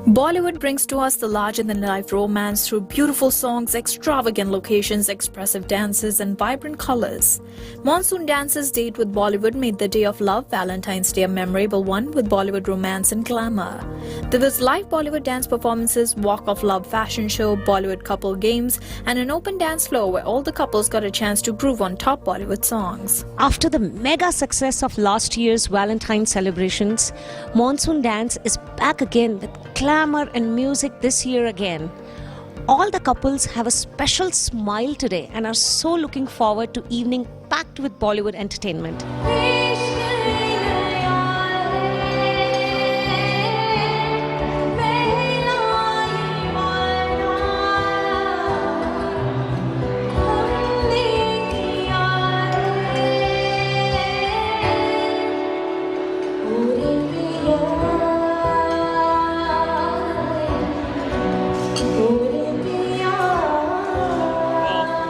Bollywood brings to us the larger-than-life romance through beautiful songs, extravagant locations, expressive dances, and vibrant colors. Monsoon Dance's date with Bollywood made the Day of Love, Valentine's Day, a memorable one with Bollywood romance and glamour. There was live Bollywood dance performances, Walk of Love fashion show, Bollywood couple games, and an open dance floor where all the couples got a chance to groove on top Bollywood songs. After the mega success of last year's Valentine's celebrations, Monsoon Dance is back again with glamour and music this year again. All the couples have a special smile today and are so looking forward to evening packed with Bollywood entertainment.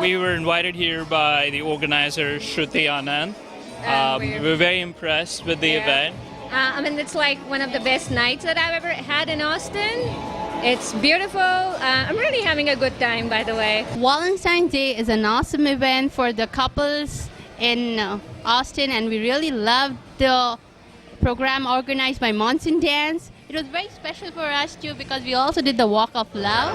We were invited here by the organizer, Shruti Anand. We're very impressed with the event. It's like one of the best nights that I've ever had in Austin. It's beautiful. I'm really having a good time, by the way. Valentine's Day is an awesome event for the couples in Austin, and we really loved the program organized by Monsoon Dance. It was very special for us too because we also did the Walk of Love.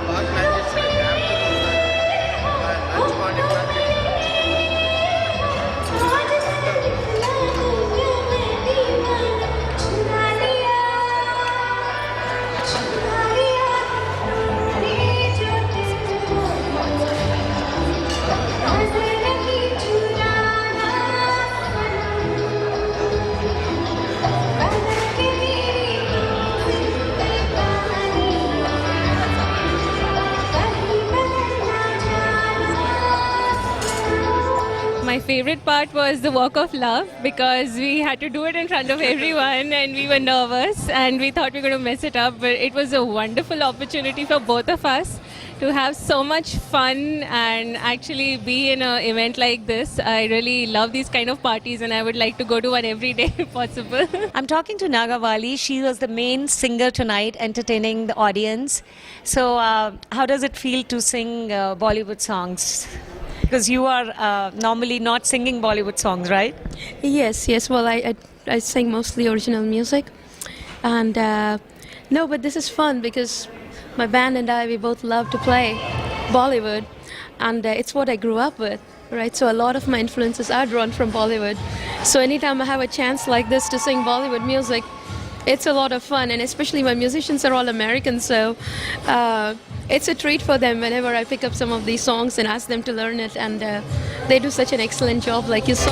My favorite part was the Walk of Love because we had to do it in front of everyone and we were nervous and we thought we were going to mess it up, but it was a wonderful opportunity for both of us to have so much fun and actually be in an event like this. I really love these kind of parties and I would like to go to one every day if possible. I'm talking to Nagavali. She was the main singer tonight, entertaining the audience. So how does it feel to sing Bollywood songs? Because you are normally not singing Bollywood songs, right? Yes. Well, I sing mostly original music, and no, but this is fun because my band and we both love to play Bollywood, and it's what I grew up with, right? So a lot of my influences are drawn from Bollywood. So anytime I have a chance like this to sing Bollywood music, it's a lot of fun, and especially my musicians are all Americans, so it's a treat for them whenever I pick up some of these songs and ask them to learn it, and they do such an excellent job like you saw.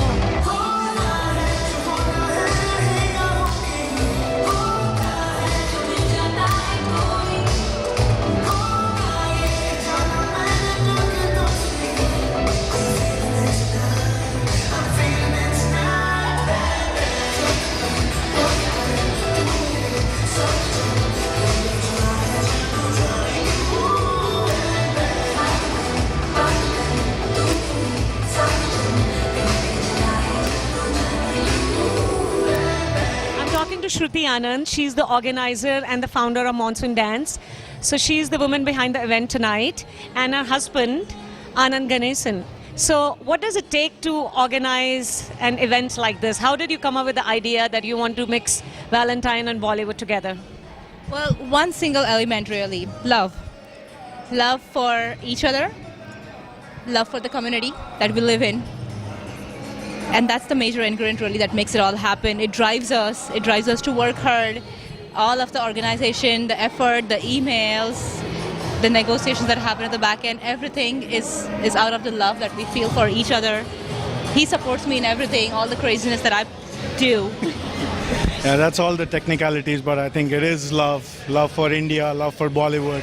To Shruti Anand. She's the organizer and the founder of Monsoon Dance. So she's the woman behind the event tonight, and her husband, Anand Ganesan. So what does it take to organize an event like this? How did you come up with the idea that you want to mix Valentine and Bollywood together? Well, one single element really, love. Love for each other, love for the community that we live in. And that's the major ingredient really that makes it all happen. It drives us to work hard. All of the organization, the effort, the emails, the negotiations that happen at the back end, everything is out of the love that we feel for each other. He supports me in everything, all the craziness that I do. Yeah, that's all the technicalities, but I think it is love for India, love for Bollywood.